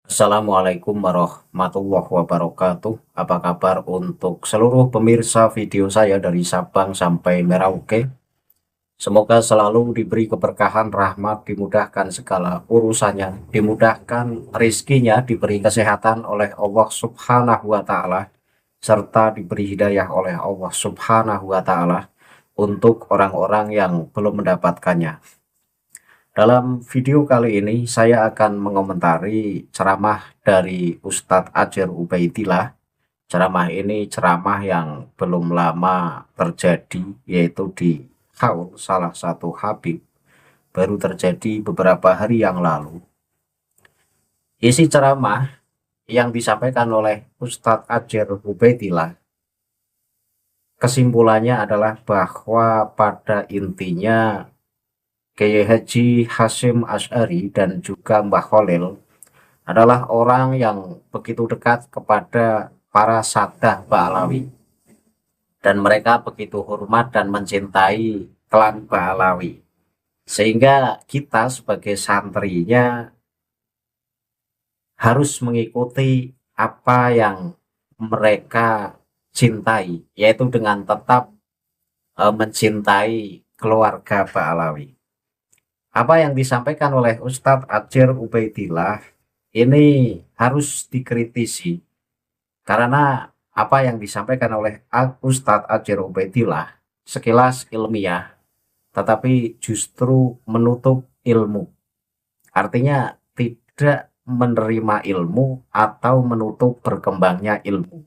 Assalamualaikum warahmatullahi wabarakatuh. Apa kabar untuk seluruh pemirsa video saya dari Sabang sampai Merauke? Semoga selalu diberi keberkahan, rahmat, dimudahkan segala urusannya, dimudahkan rizkinya, diberi kesehatan oleh Allah Subhanahu wa Ta'ala, serta diberi hidayah oleh Allah Subhanahu wa Ta'ala untuk orang-orang yang belum mendapatkannya. Dalam video kali ini saya akan mengomentari ceramah dari Ustadz Ajer Ubaidillah. Ceramah ini ceramah yang belum lama terjadi, yaitu di haul salah satu Habib, baru terjadi beberapa hari yang lalu. Isi ceramah yang disampaikan oleh Ustadz Ajer Ubaidillah, kesimpulannya adalah bahwa pada intinya Kiai Haji Hasyim Asy'ari dan juga Mbah Khalil adalah orang yang begitu dekat kepada para Sadah Ba'alawi, dan mereka begitu hormat dan mencintai klan Ba'alawi, sehingga kita sebagai santrinya harus mengikuti apa yang mereka cintai, yaitu dengan tetap mencintai keluarga Ba'alawi. Apa yang disampaikan oleh Ustadz Ajer Ubaidillah ini harus dikritisi, karena apa yang disampaikan oleh Ustadz Ajer Ubaidillah sekilas ilmiah, tetapi justru menutup ilmu. Artinya tidak menerima ilmu atau menutup berkembangnya ilmu.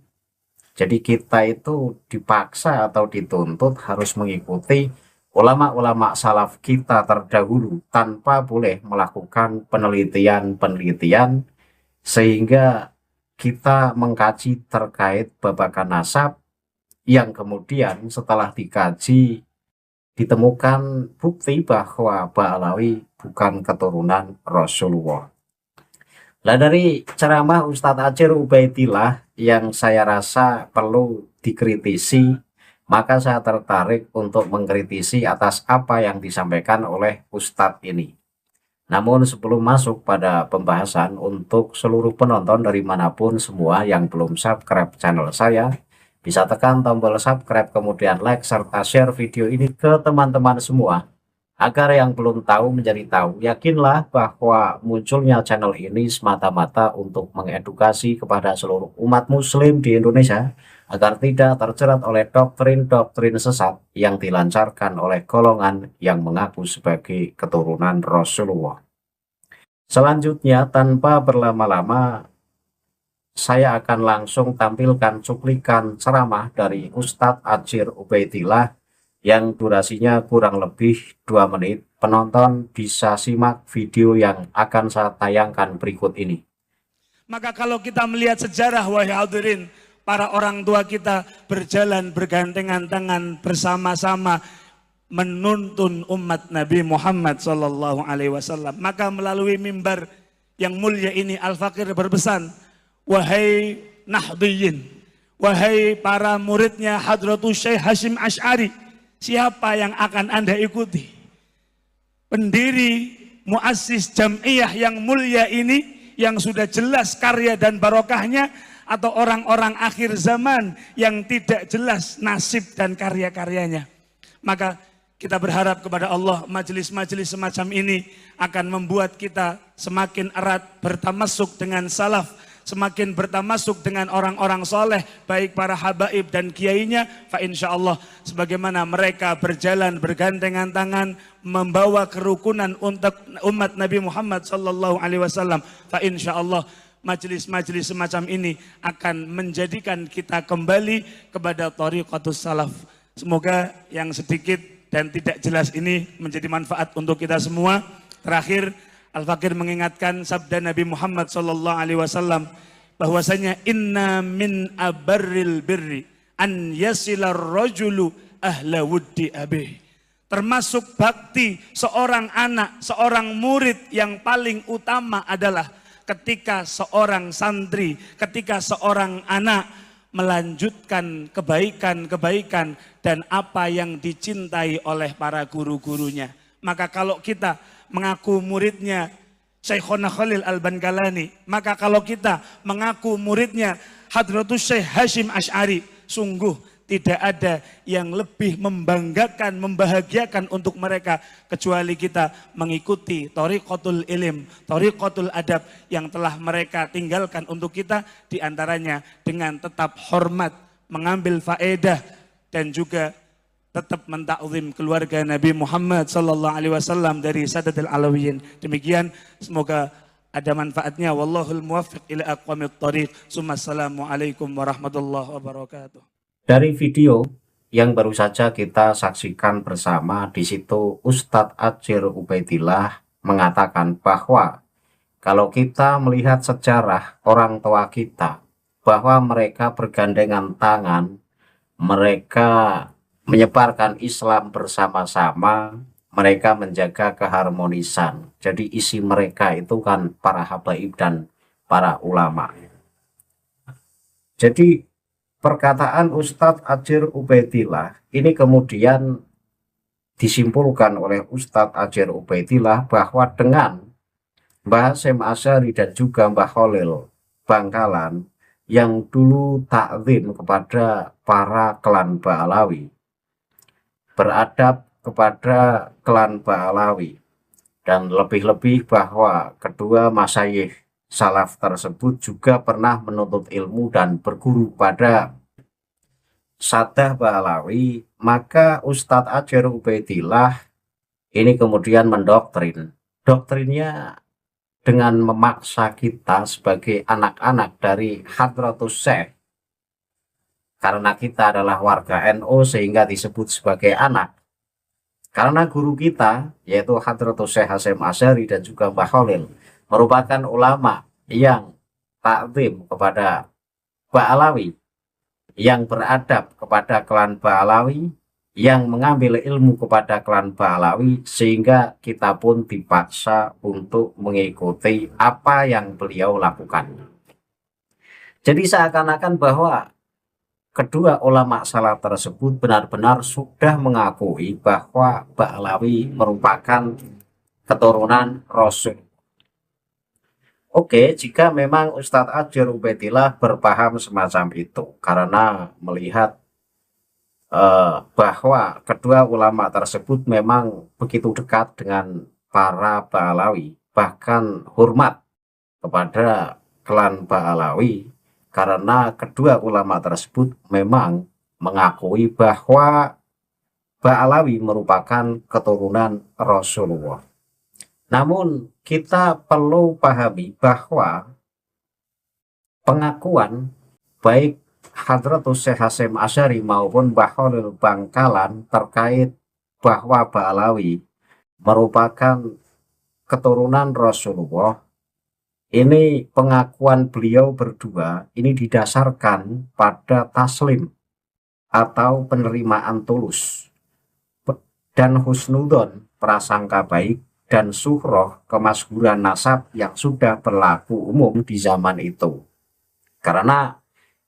Jadi kita itu dipaksa atau dituntut harus mengikuti ulama-ulama salaf kita terdahulu tanpa boleh melakukan penelitian-penelitian, sehingga kita mengkaji terkait babakan nasab yang kemudian setelah dikaji ditemukan bukti bahwa Ba'alawi bukan keturunan Rasulullah. Nah, dari ceramah Ustadz Ajer Ubaidillah yang saya rasa perlu dikritisi, maka saya tertarik untuk mengkritisi atas apa yang disampaikan oleh Ustadz ini. Namun sebelum masuk pada pembahasan, untuk seluruh penonton dari manapun semua yang belum subscribe channel saya, bisa tekan tombol subscribe, kemudian like, serta share video ini ke teman-teman semua, agar yang belum tahu menjadi tahu. Yakinlah bahwa munculnya channel ini semata-mata untuk mengedukasi kepada seluruh umat muslim di Indonesia, agar tidak terjerat oleh doktrin-doktrin sesat yang dilancarkan oleh golongan yang mengaku sebagai keturunan Rasulullah. Selanjutnya, tanpa berlama-lama, saya akan langsung tampilkan cuplikan ceramah dari Ustadz Ajer Ubaidillah yang durasinya kurang lebih 2 menit. Penonton bisa simak video yang akan saya tayangkan berikut ini. Maka kalau kita melihat sejarah, wahai hadirin, para orang tua kita berjalan bergandengan tangan bersama-sama menuntun umat Nabi Muhammad Sallallahu Alaihi Wasallam. Maka melalui mimbar yang mulia ini Al-Fakir berpesan, wahai nahdiyin, wahai para muridnya Hadratus Syekh Hasyim Asy'ari, siapa yang akan Anda ikuti? Pendiri muassis Jam'iyah yang mulia ini, yang sudah jelas karya dan barokahnya, atau orang-orang akhir zaman yang tidak jelas nasib dan karya-karyanya? Maka kita berharap kepada Allah, majelis-majelis semacam ini akan membuat kita semakin erat bertamasuk dengan salaf, semakin bertamasuk dengan orang-orang soleh, baik para habaib dan kiainya. Fa insyaallah, sebagaimana mereka berjalan bergandengan tangan membawa kerukunan untuk umat Nabi Muhammad Sallallahu Alaihi Wasallam, fa insyaallah majelis-majelis semacam ini akan menjadikan kita kembali kepada thariqatus salaf. Semoga yang sedikit dan tidak jelas ini menjadi manfaat untuk kita semua. Terakhir, Al-Fakir mengingatkan sabda Nabi Muhammad Sallallahu Alaihi Wasallam bahwasanya inna min abarril birri an yasilar rajulu ahla wuddi abih. Termasuk bakti seorang anak, seorang murid yang paling utama adalah ketika seorang santri, ketika seorang anak melanjutkan kebaikan-kebaikan dan apa yang dicintai oleh para guru-gurunya. Maka kalau kita mengaku muridnya Syekhona Khalil Al-Bankalani. Maka kalau kita mengaku muridnya Hadratus Syekh Hashim Asy'ari, sungguh tidak ada yang lebih membanggakan, membahagiakan untuk mereka kecuali kita mengikuti thariqatul ilm, thariqatul adab yang telah mereka tinggalkan untuk kita, diantaranya dengan tetap hormat, mengambil faedah dan juga tetap mentakzim keluarga Nabi Muhammad sallallahu alaihi wasallam dari Sadatul Alawiyin. Demikian, semoga ada manfaatnya. Wallahul muwaffiq ila aqwamit thariq. Assalamualaikum warahmatullahi wabarakatuh. Dari video yang baru saja kita saksikan bersama, di situ Ustadz Adjir Ubaidillah mengatakan bahwa kalau kita melihat sejarah orang tua kita, bahwa mereka bergandengan tangan, mereka menyebarkan Islam bersama-sama, mereka menjaga keharmonisan. Jadi isi mereka itu kan para habaib dan para ulama. Jadi perkataan Ustadz Adjir Ubaidillah ini kemudian disimpulkan oleh Ustadz Adjir Ubaidillah bahwa dengan Mbah Hasyim Asy'ari dan juga Mbah Khalil Bangkalan yang dulu takzim kepada para klan Ba'alawi, beradab kepada klan Ba'alawi, dan lebih-lebih bahwa kedua masyayikh salaf tersebut juga pernah menuntut ilmu dan berguru pada Sadah Ba'alawi, maka Ustadz Adjir Ubaidillah ini kemudian mendoktrin. Doktrinnya dengan memaksa kita sebagai anak-anak dari Hadratus Syekh, karena kita adalah warga NU sehingga disebut sebagai anak. Karena guru kita yaitu Hadratus Syekh Hashim Asy'ari dan juga Mbah Khalil merupakan ulama yang takzim kepada Ba'alawi, yang beradab kepada klan Ba'alawi, yang mengambil ilmu kepada klan Ba'alawi, sehingga kita pun dipaksa untuk mengikuti apa yang beliau lakukan. Jadi seakan-akan bahwa kedua ulama salaf tersebut benar-benar sudah mengakui bahwa Ba'alawi merupakan keturunan Rasul. Oke, jika memang Ustadz Adjir Ubaidillah berpaham semacam itu, karena melihat bahwa kedua ulama tersebut memang begitu dekat dengan para Ba'alawi, bahkan hormat kepada klan Ba'alawi, karena kedua ulama tersebut memang mengakui bahwa Ba'alawi merupakan keturunan Rasulullah. Namun kita perlu pahami bahwa pengakuan baik Hadratus Syekh Hashim Asy'ari maupun Mbah Khalil Bangkalan terkait bahwa Ba'alawi merupakan keturunan Rasulullah, ini pengakuan beliau berdua ini didasarkan pada taslim atau penerimaan tulus dan husnudon, prasangka baik, dan suhroh, kemasyhuran nasab yang sudah berlaku umum di zaman itu. Karena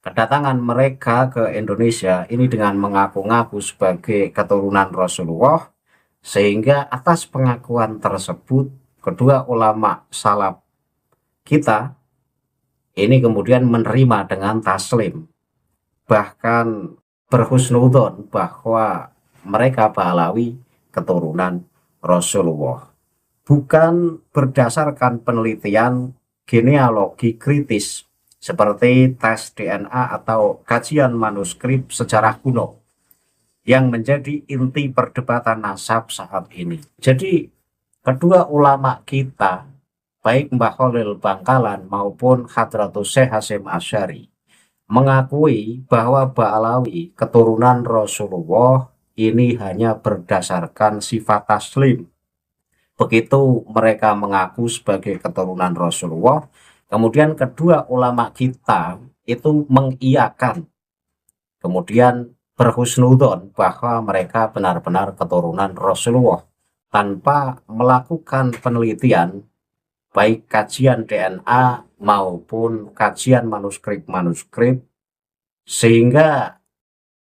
kedatangan mereka ke Indonesia ini dengan mengaku-ngaku sebagai keturunan Rasulullah, sehingga atas pengakuan tersebut kedua ulama salaf kita ini kemudian menerima dengan taslim, bahkan berhusnudon bahwa mereka Ba'alawi keturunan Rasulullah, bukan berdasarkan penelitian genealogi kritis seperti tes DNA atau kajian manuskrip sejarah kuno yang menjadi inti perdebatan nasab saat ini. Jadi kedua ulama kita, baik Mbah Khalil Bangkalan maupun Hadratus Syekh Hashim Asy'ari, mengakui bahwa Ba'alawi keturunan Rasulullah ini hanya berdasarkan sifat taslim. Begitu mereka mengaku sebagai keturunan Rasulullah, kemudian kedua ulama kita itu mengiyakan, kemudian berhusnudon bahwa mereka benar-benar keturunan Rasulullah tanpa melakukan penelitian baik kajian DNA maupun kajian manuskrip-manuskrip, sehingga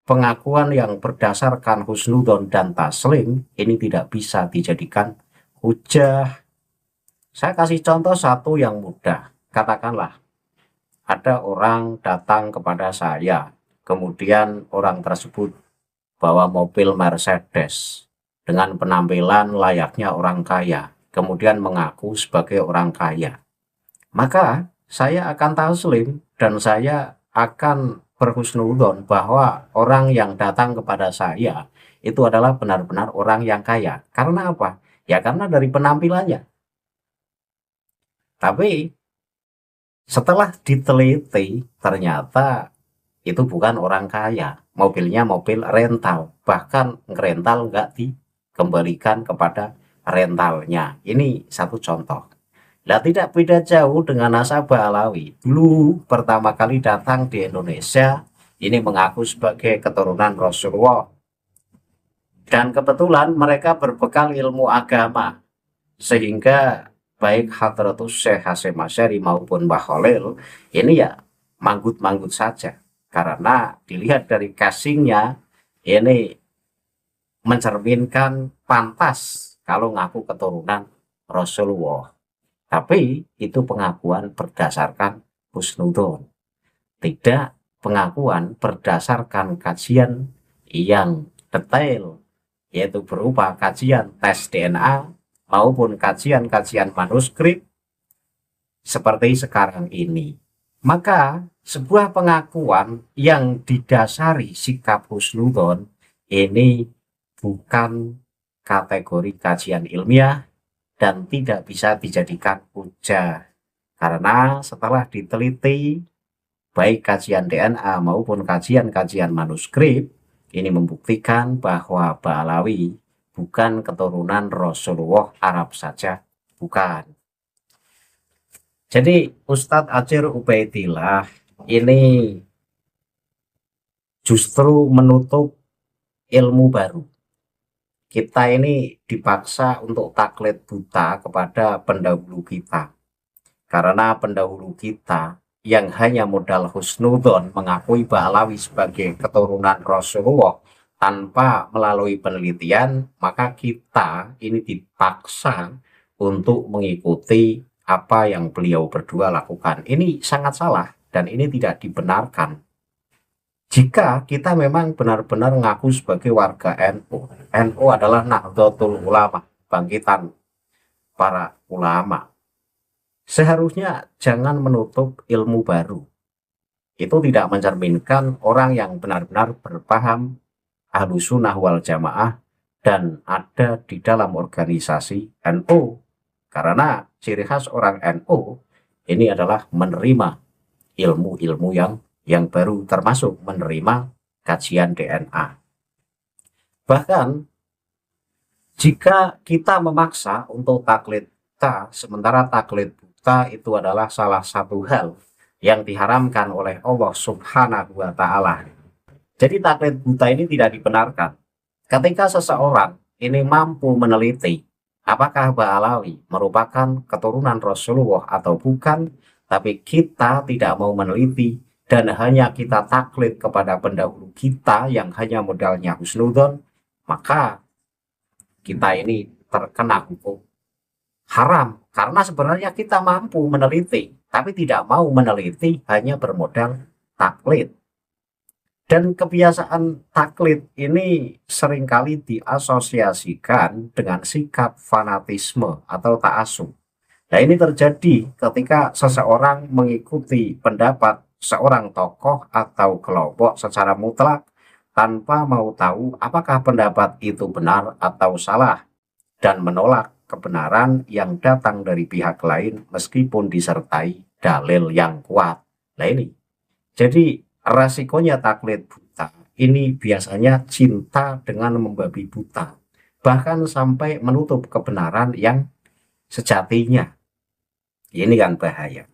pengakuan yang berdasarkan husnudon dan taslim ini tidak bisa dijadikan hujah Saya kasih contoh satu yang mudah. Katakanlah ada orang datang kepada saya, kemudian orang tersebut bawa mobil Mercedes dengan penampilan layaknya orang kaya, kemudian mengaku sebagai orang kaya. Maka saya akan taslim dan saya akan berhusnuzon bahwa orang yang datang kepada saya itu adalah benar-benar orang yang kaya. Karena apa? Ya karena dari penampilannya. Tapi setelah diteliti ternyata itu bukan orang kaya. Mobilnya mobil rental. Bahkan rental nggak dikembalikan kepada rentalnya. Ini satu contoh. Nah, tidak beda jauh dengan nasabah Alawi. Dulu pertama kali datang di Indonesia, ini mengaku sebagai keturunan Rasulullah. Dan kebetulan mereka berbekal ilmu agama. Sehingga baik Hadratus Syekh Hasyim Asy'ari maupun Mbah Khalil ini ya manggut-manggut saja. Karena dilihat dari casingnya ini mencerminkan pantas kalau ngaku keturunan Rasulullah. Tapi itu pengakuan berdasarkan husnudon, tidak pengakuan berdasarkan kajian yang detail, yaitu berupa kajian tes DNA maupun kajian-kajian manuskrip seperti sekarang ini. Maka sebuah pengakuan yang didasari sikap husnudon ini bukan kategori kajian ilmiah dan tidak bisa dijadikan hujah. Karena setelah diteliti baik kajian DNA maupun kajian-kajian manuskrip ini membuktikan bahwa Ba'alawi bukan keturunan Rasulullah Arab saja, bukan. Jadi Ustadz Acir Ubaidillah ini justru menutup ilmu baru. Kita ini dipaksa untuk taklid buta kepada pendahulu kita. Karena pendahulu kita yang hanya modal husnudon mengakui Ba'alawi sebagai keturunan Rasulullah tanpa melalui penelitian, maka kita ini dipaksa untuk mengikuti apa yang beliau berdua lakukan. Ini sangat salah dan ini tidak dibenarkan. Jika kita memang benar-benar ngaku sebagai warga NU, NU adalah Nahdlatul Ulama, bangkitan para ulama. Seharusnya jangan menutup ilmu baru. Itu tidak mencerminkan orang yang benar-benar berpaham Ahlus Sunnah wal Jamaah dan ada di dalam organisasi NU. Karena ciri khas orang NU ini adalah menerima ilmu-ilmu yang baru, termasuk menerima kajian DNA. Bahkan jika kita memaksa untuk taklid buta, sementara taklid buta itu adalah salah satu hal yang diharamkan oleh Allah Subhanahu wa Ta'ala. Jadi taklid buta ini tidak dibenarkan. Ketika seseorang ini mampu meneliti apakah Ba'alawi merupakan keturunan Rasulullah atau bukan, tapi kita tidak mau meneliti dan hanya kita taklid kepada pendahulu kita yang hanya modalnya husnudon, maka kita ini terkena hukum haram. Karena sebenarnya kita mampu meneliti, tapi tidak mau meneliti, hanya bermodal taklid. Dan kebiasaan taklid ini seringkali diasosiasikan dengan sikap fanatisme atau ta'assub. Nah, ini terjadi ketika seseorang mengikuti pendapat seorang tokoh atau kelompok secara mutlak tanpa mau tahu apakah pendapat itu benar atau salah dan menolak kebenaran yang datang dari pihak lain meskipun disertai dalil yang kuat. Nah, ini jadi resikonya taklid buta ini biasanya cinta dengan membabi buta, bahkan sampai menutup kebenaran yang sejatinya. Ini kan bahaya.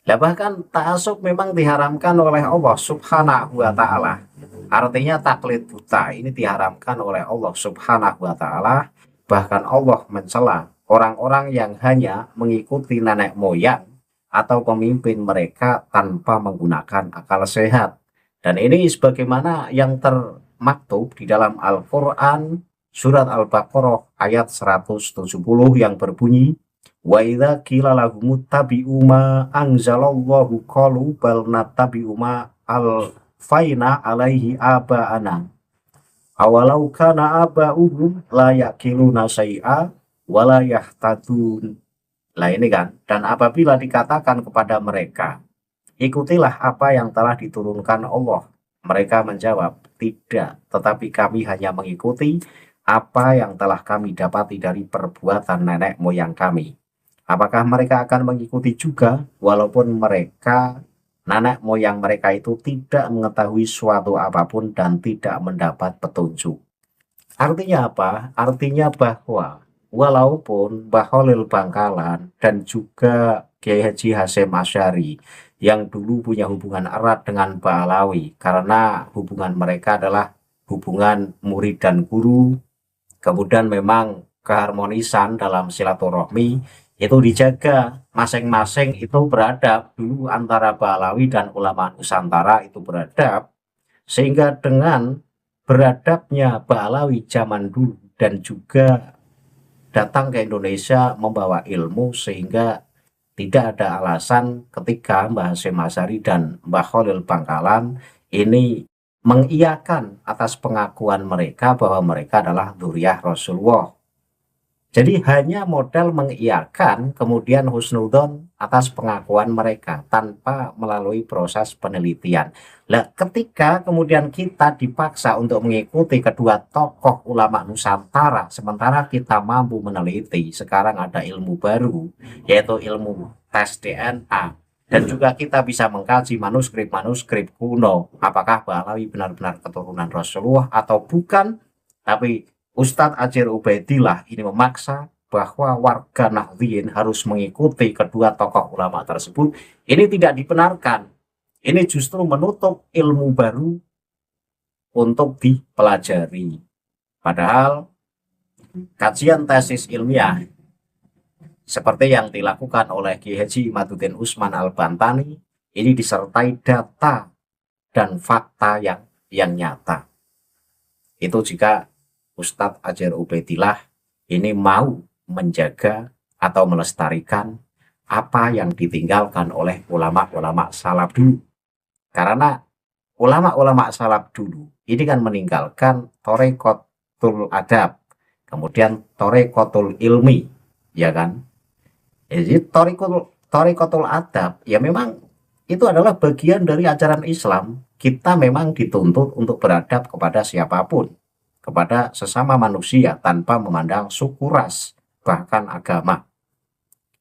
Nah, bahkan ta'assub memang diharamkan oleh Allah Subhanahu wa Ta'ala. Artinya taklid buta ini diharamkan oleh Allah Subhanahu wa Ta'ala. Bahkan Allah mencela orang-orang yang hanya mengikuti nenek moyang atau pemimpin mereka tanpa menggunakan akal sehat. Dan ini sebagaimana yang termaktub di dalam Al-Quran surat Al-Baqarah ayat 170 yang berbunyi, Wa idza qila lahum tabi'u ma anzalallahu qalu bal nattabi'u ma alfaina alaihi aba'ana awalau kana aba'uhum la yaqiluna syai'a wa la yahtadun. Lah ini kan, dan apabila dikatakan kepada mereka, ikutilah apa yang telah diturunkan Allah, mereka menjawab, tidak, tetapi kami hanya mengikuti apa yang telah kami dapati dari perbuatan nenek moyang kami. Apakah mereka akan mengikuti juga walaupun mereka, nenek moyang mereka itu tidak mengetahui suatu apapun dan tidak mendapat petunjuk. Artinya apa? Artinya bahwa walaupun Mbah Khalil Bangkalan dan juga Kiai Haji Hasyim Asy'ari yang dulu punya hubungan erat dengan Mbah Alawi, karena hubungan mereka adalah hubungan murid dan guru, kemudian memang keharmonisan dalam silaturahmi itu dijaga, masing-masing itu beradab. Dulu antara Mbah Alawi dan ulama Nusantara itu beradab, sehingga dengan beradabnya Mbah Alawi zaman dulu dan juga datang ke Indonesia membawa ilmu, sehingga tidak ada alasan ketika Mbah Hasyim Asy'ari dan Mbah Khalil Bangkalan ini mengiyakan atas pengakuan mereka bahwa mereka adalah dzurriyyah Rasulullah. Jadi hanya modal mengiyakan, kemudian husnudzon atas pengakuan mereka tanpa melalui proses penelitian. Nah, ketika kemudian kita dipaksa untuk mengikuti kedua tokoh ulama Nusantara, sementara kita mampu meneliti, sekarang ada ilmu baru, yaitu ilmu tes DNA, dan juga kita bisa mengkaji manuskrip-manuskrip kuno, apakah Mbah Alawi benar-benar keturunan Rasulullah atau bukan. Tapi Ustadz Atsyir Ubaidillah ini memaksa bahwa warga Nahdliyin harus mengikuti kedua tokoh ulama tersebut. Ini tidak dibenarkan. Ini justru menutup ilmu baru untuk dipelajari. Padahal kajian tesis ilmiah seperti yang dilakukan oleh Kiai Haji Imaduddin Usman Al-Bantani ini disertai data dan fakta yang nyata. Itu jika Ustadz Atsyir Ubaidillah ini mau menjaga atau melestarikan apa yang ditinggalkan oleh ulama-ulama salaf dulu. Karena ulama-ulama salaf dulu ini kan meninggalkan thorikotul adab, kemudian thorikotul ilmi, ya kan? Jadi thorikotul adab ya memang itu adalah bagian dari ajaran Islam. Kita memang dituntut untuk beradab kepada siapapun, kepada sesama manusia tanpa memandang suku, ras, bahkan agama.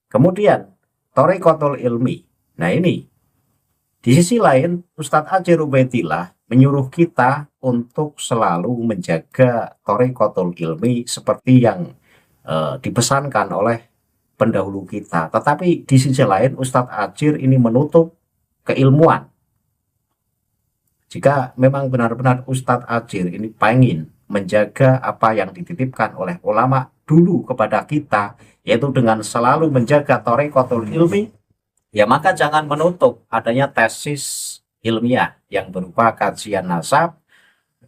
Kemudian thorikotul ilmi. Nah ini, di sisi lain Ustadz Atsyir Ubaidillah menyuruh kita untuk selalu menjaga thorikotul ilmi seperti yang dipesankan oleh pendahulu kita. Tetapi di sisi lain Ustadz Atsyir ini menutup keilmuan. Jika memang benar-benar Ustadz Atsyir ini pengen menjaga apa yang dititipkan oleh ulama dulu kepada kita, yaitu dengan selalu menjaga thorikotul ilmi, ya maka jangan menutup adanya tesis ilmiah yang berupa kajian nasab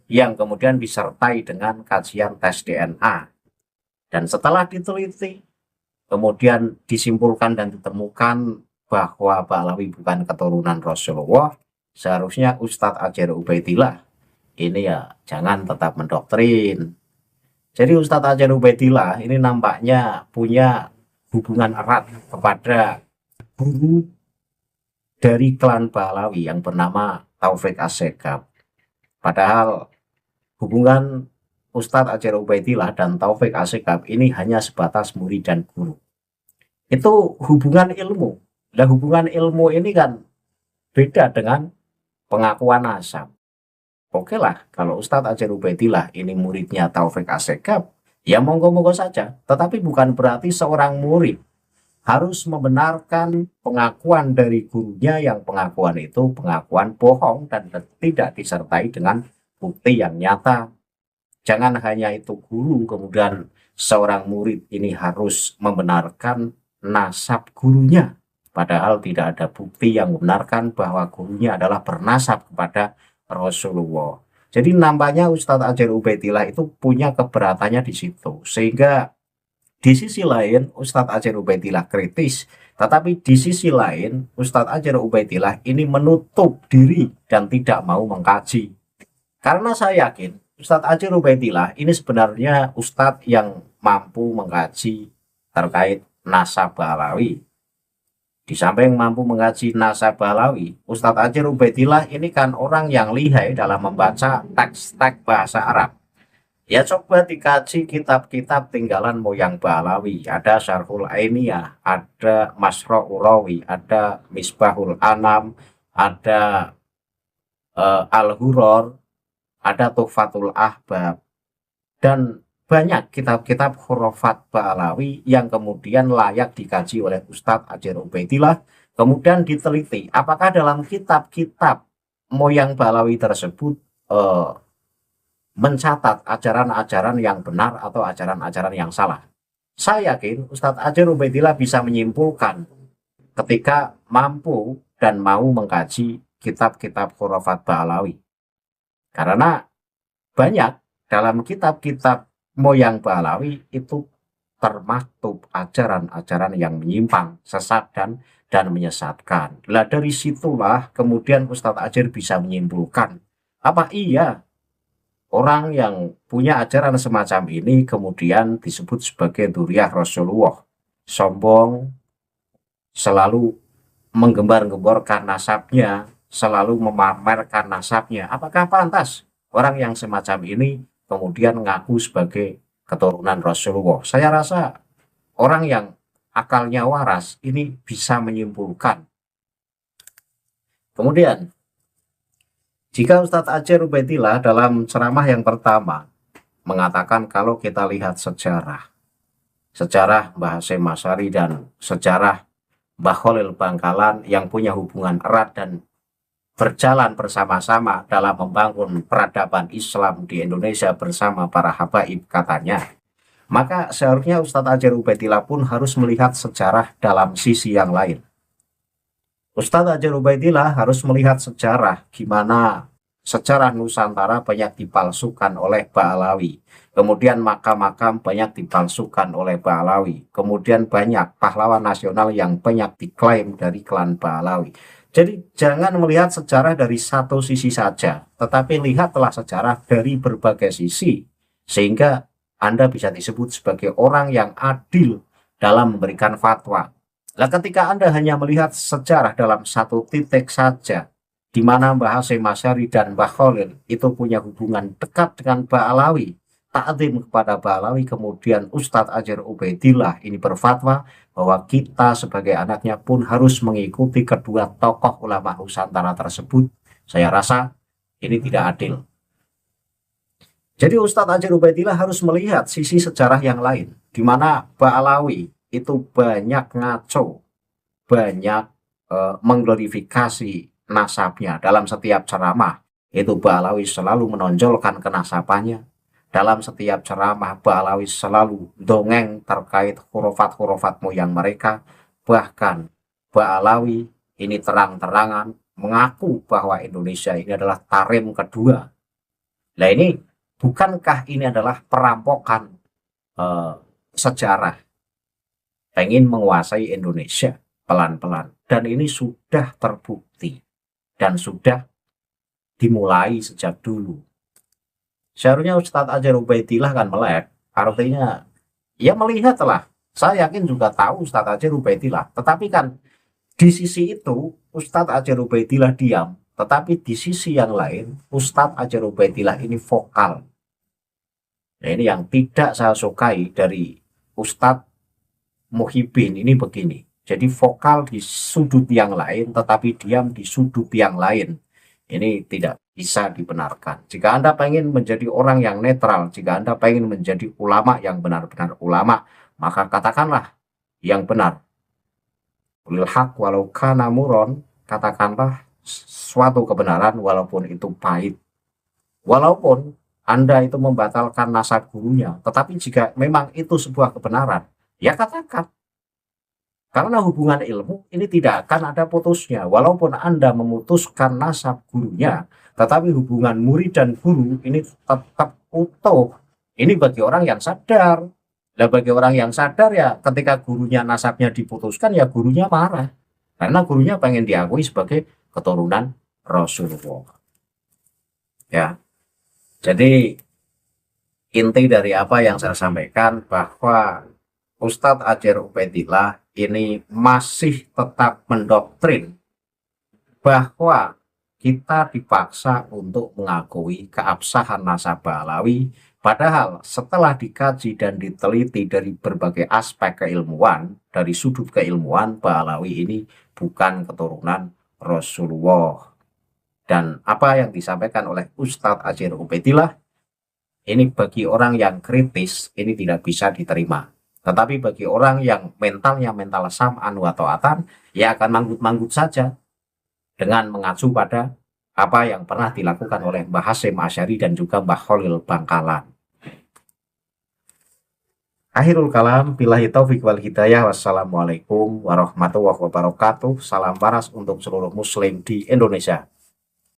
yang kemudian disertai dengan kajian tes DNA. Dan setelah diteliti, kemudian disimpulkan dan ditemukan bahwa Mbah Alawi bukan keturunan Rasulullah, seharusnya Ustadz Atsyir Ubaidillah ini ya jangan tetap mendoktrin. Jadi Ustadz Atsyir Ubaidillah ini nampaknya punya hubungan erat kepada guru dari klan Mbah Alawi yang bernama Taufik Asegaf. Padahal hubungan Ustadz Atsyir Ubaidillah dan Taufik Asegaf ini hanya sebatas murid dan guru. Itu hubungan ilmu. Nah hubungan ilmu ini kan beda dengan pengakuan nasab. Oke lah, kalau Ustadz Atsyir Ubaidillah ini muridnya Taufik Asegaf, ya monggo-monggo saja. Tetapi bukan berarti seorang murid harus membenarkan pengakuan dari gurunya yang pengakuan itu pengakuan bohong dan tidak disertai dengan bukti yang nyata. Jangan hanya itu guru, kemudian seorang murid ini harus membenarkan nasab gurunya. Padahal tidak ada bukti yang membenarkan bahwa gurunya adalah bernasab kepada Rasulullah. Jadi nampaknya Ustadz Atsyir Ubaidillah itu punya keberatannya di situ, sehingga Di sisi lain, Ustadz Ajar Ubaidillah kritis, tetapi di sisi lain, Ustadz Ajar Ubaidillah ini menutup diri dan tidak mau mengkaji. Karena saya yakin, Ustadz Ajar Ubaidillah ini sebenarnya Ustadz yang mampu mengkaji terkait nasab Ba'alawi. Di samping mampu mengkaji nasab Ba'alawi, Ustadz Ajar Ubaidillah ini kan orang yang lihai dalam membaca teks-teks bahasa Arab. Ya coba dikaji kitab-kitab tinggalan moyang Ba'alawi. Ada Syarhul Ainiyah, ada Masro Urawi, ada Misbahul Anam, ada Al-Huror, ada Tuhfatul Ahbab, dan banyak kitab-kitab khurafat Ba'alawi yang kemudian layak dikaji oleh Ustadz Ajar Ubaidillah. Kemudian diteliti apakah dalam kitab-kitab moyang Ba'alawi tersebut mencatat ajaran-ajaran yang benar atau ajaran-ajaran yang salah. Saya yakin Ustadz Ajar Ubaidillah bisa menyimpulkan ketika mampu dan mau mengkaji kitab-kitab khurafat Ba'alawi. Karena banyak dalam kitab-kitab moyang Ba'alawi itu termaktub ajaran-ajaran yang menyimpang, sesat dan menyesatkan. Lah dari situlah kemudian Ustadz Ajar bisa menyimpulkan, apa iya orang yang punya ajaran semacam ini kemudian disebut sebagai dzurriyyah Rasulullah, sombong, selalu menggembar-gemborkan nasabnya, selalu memamerkan nasabnya. Apakah pantas orang yang semacam ini kemudian mengaku sebagai keturunan Rasulullah? Saya rasa orang yang akalnya waras ini bisa menyimpulkan. Kemudian jika Ustadz Ajar Ubaidillah dalam ceramah yang pertama mengatakan kalau kita lihat sejarah Mbah Hasyim Asy'ari dan sejarah Mbah Khalil Bangkalan yang punya hubungan erat dan berjalan bersama-sama dalam membangun peradaban Islam di Indonesia bersama para habaib katanya, maka seharusnya Ustadz Ajar Ubaidillah pun harus melihat sejarah dalam sisi yang lain. Ustadz Ajar Ubaidillah harus melihat sejarah gimana sejarah Nusantara banyak dipalsukan oleh Ba'alawi. Kemudian makam-makam banyak dipalsukan oleh Ba'alawi. Kemudian banyak pahlawan nasional yang banyak diklaim dari klan Ba'alawi. Jadi jangan melihat sejarah dari satu sisi saja, tetapi lihatlah sejarah dari berbagai sisi. Sehingga Anda bisa disebut sebagai orang yang adil dalam memberikan fatwa. Nah, ketika Anda hanya melihat sejarah dalam satu titik saja, di mana Mbah Hasyim Asy'ari dan Mbah Khalil itu punya hubungan dekat dengan Ba'alawi, ta'zim kepada Ba'alawi, kemudian Ustadz Ajar Ubaidillah ini berfatwa bahwa kita sebagai anaknya pun harus mengikuti kedua tokoh ulama Nusantara tersebut. Saya rasa ini tidak adil. Jadi Ustadz Ajar Ubaidillah harus melihat sisi sejarah yang lain, di mana Ba'alawi itu banyak ngaco, banyak mengglorifikasi nasabnya dalam setiap ceramah. Itu Ba'alawi selalu menonjolkan kenasabannya. Dalam setiap ceramah Ba'alawi selalu dongeng terkait hurufat-hurufat moyang mereka. Bahkan Ba'alawi ini terang-terangan mengaku bahwa Indonesia ini adalah Tarim kedua. Nah ini, bukankah ini adalah perampokan sejarah? Pengen menguasai Indonesia pelan-pelan, dan ini sudah terbukti dan sudah dimulai sejak dulu. Seharusnya Ustadz Ajar Ubaidillah kan melek, artinya ya melihatlah. Saya yakin juga tahu Ustadz Ajar Ubaidillah, tetapi kan di sisi itu Ustadz Ajar Ubaidillah diam, tetapi di sisi yang lain Ustadz Ajar Ubaidillah ini vokal. Nah ini yang tidak saya sukai dari Ustadz Muhyiddin ini begini. Jadi vokal di sudut yang lain tetapi diam di sudut yang lain. Ini tidak bisa dibenarkan. Jika Anda pengen menjadi orang yang netral, jika Anda pengen menjadi ulama yang benar-benar ulama, maka katakanlah yang benar. Ulil haq walau kana muron, katakanlah suatu kebenaran walaupun itu pahit. Walaupun Anda itu membatalkan nasab gurunya, tetapi jika memang itu sebuah kebenaran, ya katakan. Karena hubungan ilmu ini tidak akan ada putusnya. Walaupun Anda memutuskan nasab gurunya, tetapi hubungan murid dan guru ini tetap utuh. Ini bagi orang yang sadar. Nah, bagi orang yang sadar ya ketika gurunya nasabnya diputuskan ya gurunya marah. Karena gurunya pengen diakui sebagai keturunan Rasulullah. Ya, jadi inti dari apa yang saya sampaikan bahwa Ustadz Ajar Ubaidillah ini masih tetap mendoktrin bahwa kita dipaksa untuk mengakui keabsahan nasabah Alawi, padahal setelah dikaji dan diteliti dari berbagai aspek keilmuan, dari sudut keilmuan, Alawi ini bukan keturunan Rasulullah. Dan apa yang disampaikan oleh Ustadz Ajar Ubaidillah ini bagi orang yang kritis ini tidak bisa diterima. Tetapi bagi orang yang mentalnya mental sam'an wa ta'atan, ya akan manggut-manggut saja dengan mengacu pada apa yang pernah dilakukan oleh Mbah Hasyim Asy'ari dan juga Mbah Khalil Bangkalan. Akhirul kalam, billahi taufik wal hidayah, wassalamualaikum warahmatullahi wabarakatuh. Salam waras untuk seluruh muslim di Indonesia.